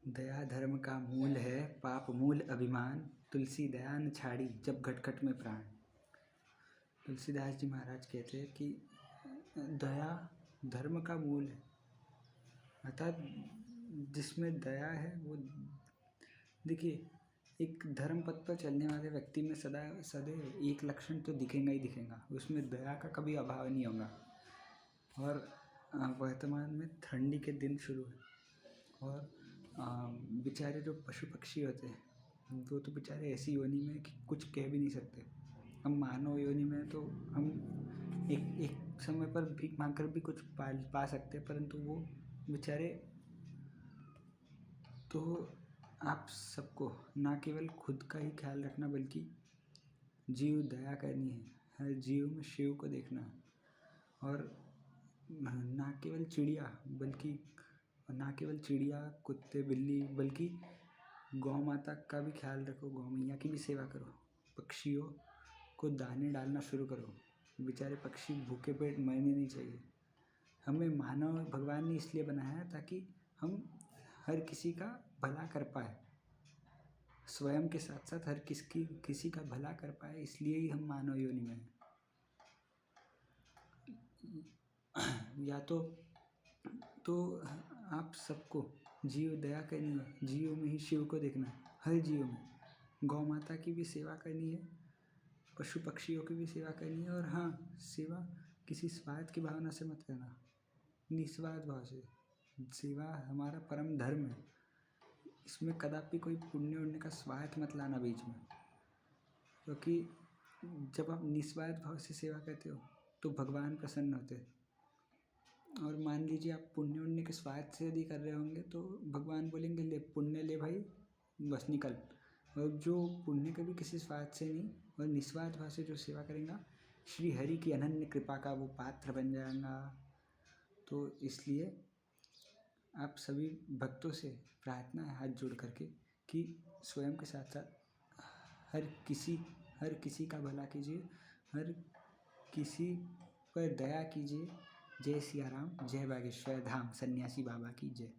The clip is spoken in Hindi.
दया धर्म का मूल है, पाप मूल अभिमान। तुलसी दया न छाड़ी, जब घटघट में प्राण। तुलसीदास जी महाराज कहते हैं कि दया धर्म का मूल है, अर्थात जिसमें दया है वो, देखिए, एक धर्म पथ पर चलने वाले व्यक्ति में सदैव एक लक्षण तो दिखेगा ही दिखेगा, उसमें दया का कभी अभाव नहीं होगा। और वर्तमान में ठंडी के दिन शुरू है और बेचारे जो पशु पक्षी होते हैं वो तो बेचारे ऐसी योनि में कि कुछ कह भी नहीं सकते। हम मानव योनि में तो हम एक समय पर भीख मांग कर भी कुछ पा सकते हैं, परंतु वो बेचारे। तो आप सबको ना केवल खुद का ही ख्याल रखना बल्कि जीव दया करनी है, हर जीव में शिव को देखना है। और ना केवल चिड़िया कुत्ते बिल्ली बल्कि गौ माता का भी ख्याल रखो, गौ मैया की भी सेवा करो, पक्षियों को दाने डालना शुरू करो। बेचारे पक्षी भूखे पेट मरने नहीं चाहिए। हमें मानव भगवान ने इसलिए बनाया है ताकि हम हर किसी का भला कर पाए, स्वयं के साथ साथ हर किसी का भला कर पाए, इसलिए ही हम मानव योनि में हैं। या तो आप सबको जीव दया करनी है, जीव में ही शिव को देखना है, हर जीव में। गौ माता की भी सेवा करनी है, पशु पक्षियों की भी सेवा करनी है। और हाँ, सेवा किसी स्वार्थ की भावना से मत करना, निस्वार्थ भाव से। सेवा हमारा परम धर्म है, इसमें कदापि कोई पुण्य उण्य का स्वार्थ मत लाना बीच में, क्योंकि जब आप निस्वार्थ भाव से सेवा करते हो तो भगवान प्रसन्न होते हैं। और मान लीजिए आप पुण्य उण्य के स्वार्थ से यदि कर रहे होंगे तो भगवान बोलेंगे ले पुण्य ले भाई, बस निकल। और जो पुण्य कभी किसी स्वार्थ से नहीं और निस्वार्थ भाव से जो सेवा करेगा, श्री हरि की अनन्य कृपा का वो पात्र बन जाएगा। तो इसलिए आप सभी भक्तों से प्रार्थना है हाथ जोड़ करके कि स्वयं के साथ साथ हर किसी का भला कीजिए, हर किसी पर दया कीजिए। जय सिया राम, जय बागेश्वर धाम, सन्यासी बाबा की जय।